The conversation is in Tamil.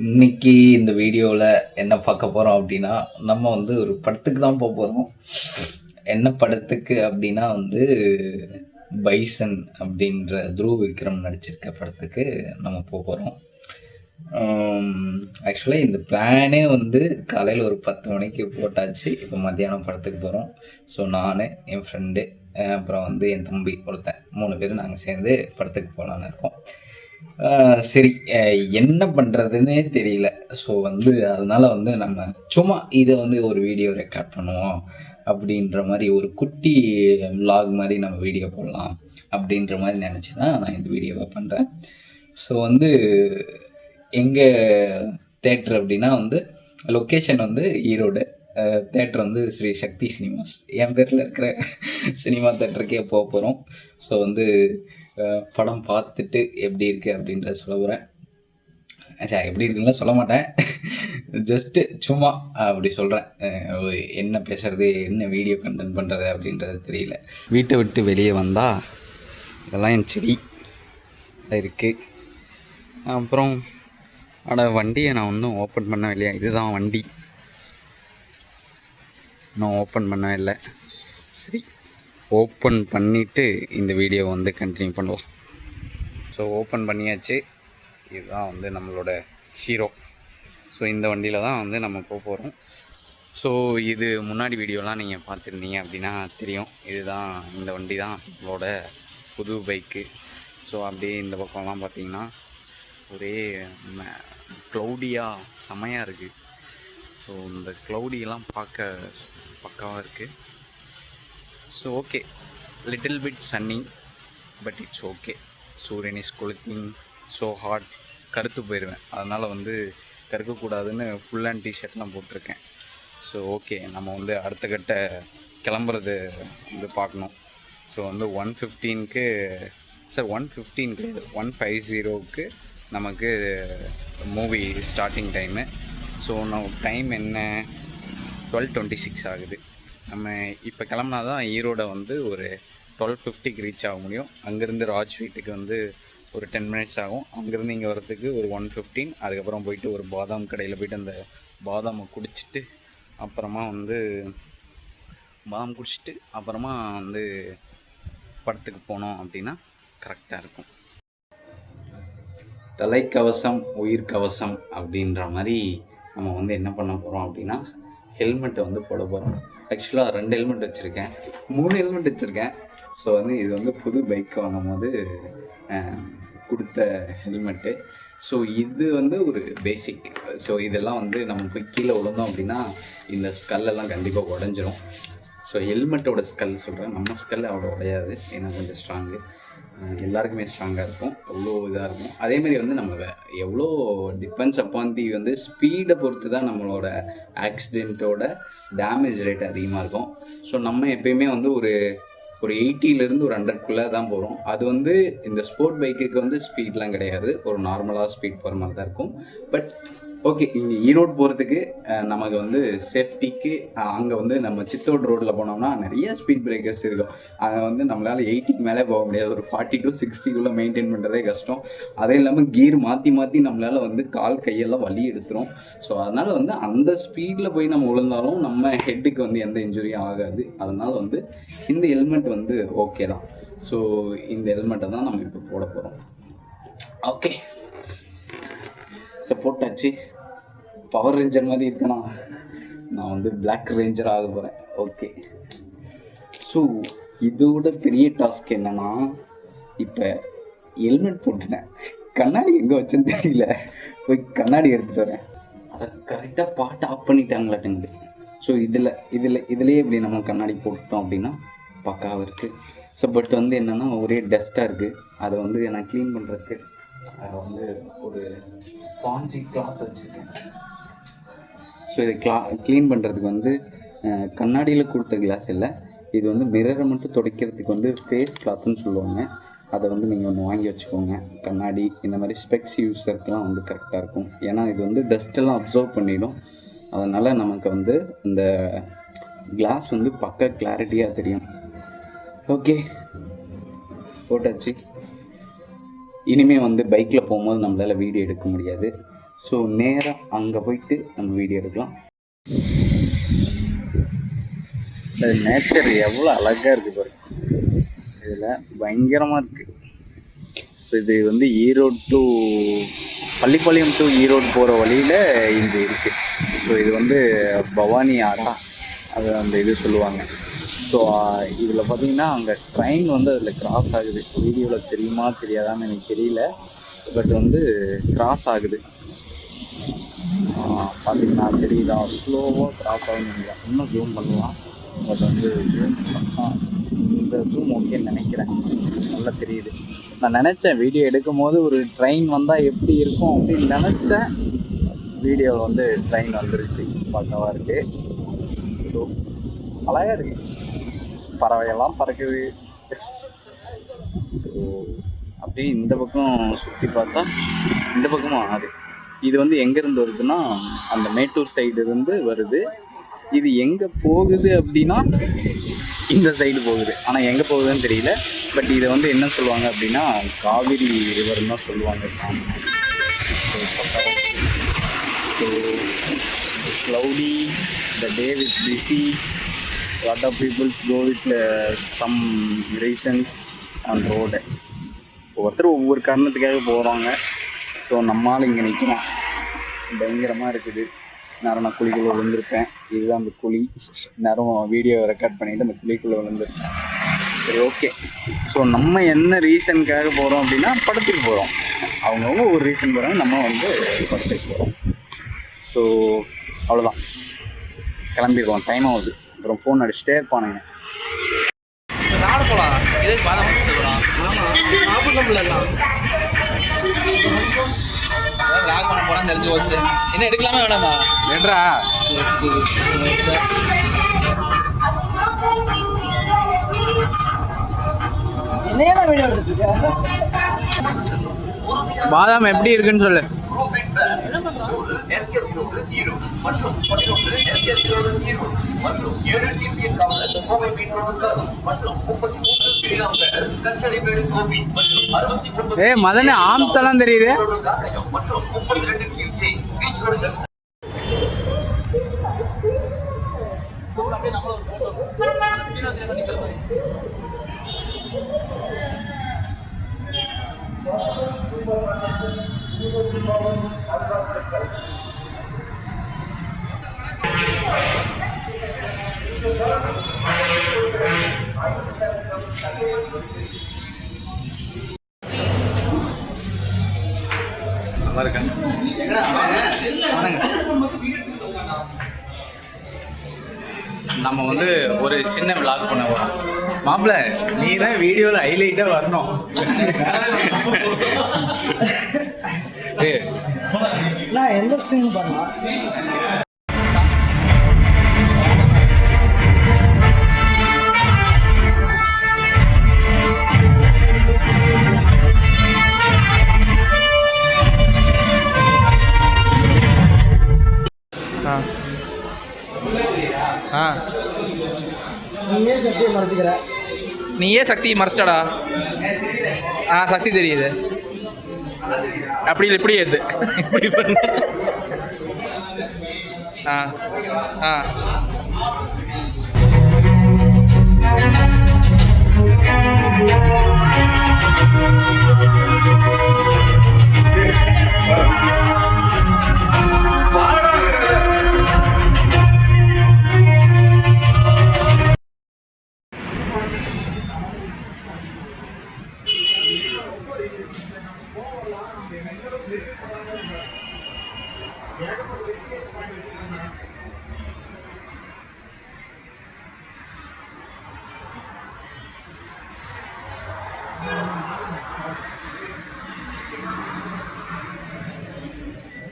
இன்னைக்கு இந்த வீடியோவில் என்ன பார்க்க போகிறோம் அப்படின்னா, நம்ம வந்து ஒரு படத்துக்கு தான் போகிறோம். என்ன படத்துக்கு அப்படின்னா வந்து, பைசன் அப்படின்ற துருவ் விக்ரம் நடிச்சிருக்க படத்துக்கு நம்ம போகிறோம். ஆக்சுவலாக இந்த பிளானே வந்து காலையில் ஒரு 10 மணிக்கு போட்டாச்சு. இப்போ மத்தியானம் படத்துக்கு போகிறோம். ஸோ நான், என் ஃப்ரெண்டு, அப்புறம் வந்து என் தம்பி ஒருத்தன் 3 பேர் நாங்கள் சேர்ந்து படத்துக்கு போகலான்னு இருக்கோம். சரி, என்ன பண்ணுறதுன்னே தெரியல. ஸோ வந்து அதனால் வந்து நம்ம சும்மா இதை வந்து ஒரு வீடியோ ரெக்கார்ட் பண்ணுவோம் அப்படின்ற மாதிரி, ஒரு குட்டி விலாக் மாதிரி நம்ம வீடியோ போடலாம் அப்படின்ற மாதிரி நினச்சி தான் நான் இந்த வீடியோவை பண்ணுறேன். ஸோ வந்து எங்கள் தேட்டர் அப்படின்னா வந்து லொக்கேஷன் வந்து ஈரோடு. தேட்டர் வந்து ஸ்ரீ சக்தி சினிமாஸ். என் பேரில் இருக்கிற சினிமா தேட்டருக்கே போகிறோம். ஸோ வந்து படம் பார்த்துட்டு எப்படி இருக்குது அப்படின்றத சொல்ல போகிறேன். எப்படி இருக்குன்னு சொல்ல மாட்டேன், ஜஸ்ட்டு சும்மா அப்படி சொல்கிறேன். என்ன பேசுகிறது, என்ன வீடியோ கண்டென்ட் பண்ணுறது அப்படின்றது தெரியல. வீட்டை விட்டு வெளியே வந்தால் இதெல்லாம் என் செடி இருக்குது. அப்புறம் ஆனால் வண்டியை நான் ஒன்றும் ஓப்பன் பண்ண இல்லையா, இதுதான் வண்டி, நான் ஓப்பன் பண்ண இல்லை. சரி, ஓப்பன் பண்ணிவிட்டு இந்த வீடியோ வந்து கண்டினியூ பண்ணுவோம். ஸோ ஓப்பன் பண்ணியாச்சு. இதுதான் வந்து நம்மளோட ஹீரோ. ஸோ இந்த வண்டியில் தான் வந்து நம்ம போகிறோம். ஸோ இது முன்னாடி வீடியோலாம் நீங்கள் பார்த்துருந்தீங்க அப்படின்னா தெரியும். இதுதான், இந்த வண்டி தான் நம்மளோட புது பைக்கு. ஸோ அப்படியே இந்த பக்கம்லாம் பார்த்திங்கன்னா ஒரே க்ளௌடியாக செமையாக இருக்குது. ஸோ இந்த க்ளௌடியெல்லாம் பார்க்க பக்காவாக இருக்குது. So okay, little bit sunny, but it's okay. சூரியன் இஸ் குளிக்கிங் ஸோ ஹாட். கருத்து போயிடுவேன், அதனால் வந்து கருக்கக்கூடாதுன்னு ஃபுல் ஹேண்ட் டிஷர்ட்லாம் போட்டிருக்கேன். ஸோ ஓகே, நம்ம வந்து அடுத்த கட்ட கிளம்புறது வந்து பார்க்கணும். ஸோ வந்து 1:15க்கு சார் 1:15 கிடையாது, 1:50க்கு நமக்கு மூவி ஸ்டார்டிங் டைமு. ஸோ நம்ம டைம் என்ன, 12:26 ஆகுது. நம்ம இப்போ கிளம்புனா தான் ஈரோடை வந்து ஒரு 12:50க்கு ரீச் ஆக முடியும். அங்கேருந்து ராஜ் வீட்டுக்கு வந்து ஒரு 10 மினிட்ஸ் ஆகும். அங்கேருந்து இங்கே வரதுக்கு ஒரு 1:15. அதுக்கப்புறம் போயிட்டு ஒரு பாதாம் கடையில் போய்ட்டு அந்த பாதாமை குடிச்சிட்டு அப்புறமா வந்து பாதாம் குடிச்சிட்டு அப்புறமா வந்து படத்துக்கு போனோம் அப்படின்னா கரெக்டாக இருக்கும். தலைக்கவசம் உயிர் கவசம் அப்படின்ற மாதிரி நம்ம வந்து என்ன பண்ண போகிறோம் அப்படின்னா, ஹெல்மெட்டை வந்து போட போகிறோம். ஆக்சுவலாக 2 ஹெல்மெட் வச்சுருக்கேன், 3 ஹெல்மெட் வச்சுருக்கேன். ஸோ வந்து இது வந்து புது பைக் வாங்கும்போது கொடுத்த ஹெல்மெட்டு. ஸோ இது வந்து ஒரு பேசிக். ஸோ இதெல்லாம் வந்து நம்ம போய் கீழே விழுந்தோம் அப்படின்னா இந்த ஸ்கல்லெல்லாம் கண்டிப்பாக உடஞ்சிரும். ஸோ ஹெல்மெட்டோட ஸ்கல் சொல்கிறேன், நம்ம ஸ்கல் அவ்வளோ உடையாது, ஏன்னா கொஞ்சம் ஸ்ட்ராங்கு, எல்லாருக்குமே ஸ்ட்ராங்காக இருக்கும், அவ்வளோ இதாக இருக்கும். அதேமாதிரி வந்து நம்ம எவ்வளோ டிபெண்ட்ஸ் அப்பான் தி வந்து ஸ்பீடை பொறுத்து தான் நம்மளோட ஆக்சிடெண்ட்டோட டேமேஜ் ரேட் அதிகமாக இருக்கும். ஸோ நம்ம எப்பயுமே வந்து ஒரு 80லேருந்து ஒரு 100க்குள்ளே தான் போகிறோம். அது வந்து இந்த ஸ்போர்ட் பைக்குக்கு வந்து ஸ்பீட்லாம் கிடையாது, ஒரு நார்மலாக ஸ்பீட் போகிற மாதிரி தான் இருக்கும். பட் ஓகே, இங்கே ஈரோடு போகிறதுக்கு நமக்கு வந்து சேஃப்டிக்கு அங்கே வந்து நம்ம சித்தோடு ரோட்டில் போனோம்னா நிறைய ஸ்பீட் பிரேக்கர்ஸ் இருக்கும். அங்கே வந்து நம்மளால் 80க்கு மேலே போக முடியாது, ஒரு 40 to 60க்குள்ளே மெயின்டைன் பண்ணுறதே கஷ்டம். அதே இல்லாமல் கீர் மாற்றி நம்மளால் வந்து கால் கையெல்லாம் வலி எடுத்துரும். ஸோ அதனால் வந்து அந்த ஸ்பீடில் போய் நம்ம விழுந்தாலும் நம்ம ஹெட்டுக்கு வந்து எந்த இன்ஜுரியும் ஆகாது. அதனால் வந்து இந்த ஹெல்மெட் வந்து ஓகே தான். ஸோ இந்த ஹெல்மெட்டை தான் நம்ம இப்போ போட போகிறோம். ஓகே, ஸோ போட்டாச்சு. பவர் ரேஞ்சர் மாதிரி இருக்கேனா, நான் வந்து பிளாக் ரேஞ்சர் ஆக போகிறேன். ஓகே, ஸோ இதோட பெரிய டாஸ்க் என்னென்னா, இப்போ ஹெல்மெட் போட்டுட்டேன், கண்ணாடி எங்கே வச்சேன்னு தெரியல, போய் கண்ணாடி எடுத்துகிட்டு வரேன். அதை கரெக்டாக பாட்டு ஆஃப் பண்ணிட்டாங்களாட்டுங்குது. ஸோ இதுலேயே இப்படி நம்ம கண்ணாடி போட்டுட்டோம் அப்படின்னா பக்காவாக இருக்குது. ஸோ பட் வந்து என்னென்னா ஒரே டஸ்ட்டாக இருக்குது. அதை வந்து நான் க்ளீன் பண்ணுறதுக்கு அதை வந்து ஒரு ஸ்பாஞ்சி கிளாத் வச்சுருக்கேன். ஸோ இதை க்ளீன் பண்ணுறதுக்கு வந்து கண்ணாடியில் கொடுத்த கிளாஸ் இல்லை, இது வந்து மிரரை மட்டும் துடைக்கிறதுக்கு வந்து ஃபேஸ் கிளாத்துன்னு சொல்லுவாங்க. அதை வந்து நீங்கள் ஒன்று வாங்கி வச்சுக்கோங்க. கண்ணாடி இந்த மாதிரி ஸ்பெக்ஸ் யூஸருக்கெலாம் வந்து கரெக்டாக இருக்கும். ஏன்னா இது வந்து டஸ்ட்டெல்லாம் அப்சர்வ் பண்ணிடும். அதனால் நமக்கு வந்து இந்த கிளாஸ் வந்து பக்கா கிளாரிட்டியாக தெரியும். ஓகே, போட்டாச்சு. இனிமேல் வந்து பைக்கில் போகும்போது நம்மளால் வீடியோ எடுக்க முடியாது. ஸோ நேராக அங்கே போயிட்டு நம்ம வீடியோ எடுக்கலாம். நேச்சர் எவ்வளோ அழகாக இருக்குது பாருங்க, இதில் பயங்கரமாக இருக்குது. ஸோ இது வந்து ஈரோடு டு பள்ளிப்பாளையம் டு ஈரோடு போகிற வழியில் இது இருக்குது. ஸோ இது வந்து பவானி ஆறா அது அந்த இது சொல்லுவாங்க. ஸோ இதில் பார்த்தீங்கன்னா அங்கே ட்ரெயின் வந்து அதில் கிராஸ் ஆகுது. வீடியோவில் தெரியுமா தெரியாதான்னு எனக்கு தெரியல, பட் வந்து கிராஸ் ஆகுது. பார்த்தீங்கன்னா தெரியுதா, ஸ்லோவாக கிராஸ் ஆகுதுன்னு நினைக்கிறேன். இன்னும் ஜூம் பண்ணலாம், பட் வந்து ஜூம் இந்த ஜூம் ஓகேன்னு நினைக்கிறேன். நல்லா தெரியுது. நான் நினச்சேன் வீடியோ எடுக்கும் போது ஒரு ட்ரெயின் வந்தால் எப்படி இருக்கும் அப்படின்னு நினச்சேன். வீடியோவில் வந்து ட்ரெயின் வந்துருச்சு, பக்கவாக இருக்குது. ஸோ அழகாக இருக்குது, பறவையெல்லாம் பறக்குது. ஸோ அப்படியே இந்த பக்கம் சுற்றி பார்த்தா இந்த பக்கமும் ஆறு. இது வந்து எங்கேருந்து வருதுன்னா அந்த மேட்டூர் சைடு இருந்து வருது. இது எங்கே போகுது அப்படின்னா இந்த சைடு போகுது, ஆனால் எங்கே போகுதுன்னு தெரியல. பட் இதை வந்து என்ன சொல்லுவாங்க அப்படின்னா காவிரி ரிவர்னு தான் சொல்லுவாங்க. So cloudy, the day with busy, lot of peoples go with some reasons on road. ஒவ்வொருத்தர் ஒவ்வொரு காரணத்துக்காக போகிறாங்க. ஸோ நம்மளால் இங்கே நிற்கலாம், பயங்கரமாக இருக்குது. நேரம் நான் குழிக்குள்ளே விழுந்திருப்பேன். இதுதான் அந்த குழி. நேரம் வீடியோ ரெக்கார்ட் பண்ணிவிட்டு அந்த குழிக்குள்ளே விழுந்திருப்பேன். சரி, ஓகே. ஸோ நம்ம என்ன ரீசனுக்காக போகிறோம் அப்படின்னா படத்துக்கு போகிறோம். அவங்கவுங்க ஒரு ரீசன் போகிறாங்க, நம்ம வந்து படத்துக்கு போகிறோம். ஸோ அவ்வளோதான், கிளம்பிடுவோம். டைம் ஆகுது. அப்புறம் ஃபோன் அடிச்சுட்டே இருப்பானுங்க. சாப்பிட போகலாம், இதே பாதாம் போகலாம். ஆமாம், சாப்பிடலாம். லாக் பண்ண போகிறான்னு தெரிஞ்சு போச்சு. என்ன எடுக்கலாமா வேணாமா? ஏன்றா என்ன வீடியோ எடுத்துருக்க? பாதாம் எப்படி இருக்குன்னு சொல்லு. மதனே ஆம்ஸ் எல்லாம் தெரியுது. நல்லா இருக்கேன். நம்ம வந்து ஒரு சின்ன விளாக் பண்ண போகிறோம். மாப்பிள்ள, நீ தான் வீடியோவில் ஹைலைட்டாக வரணும். நான் எந்த ஸ்க்ரீன் பண்ணலாம்? நீயே சக்தியை மறைச்சிக்கிற. நீயே சக்தியை மறைச்சடா. சக்தி தெரியுது. அப்படி இல்லை, இப்படி எது இப்படி பண்ணு.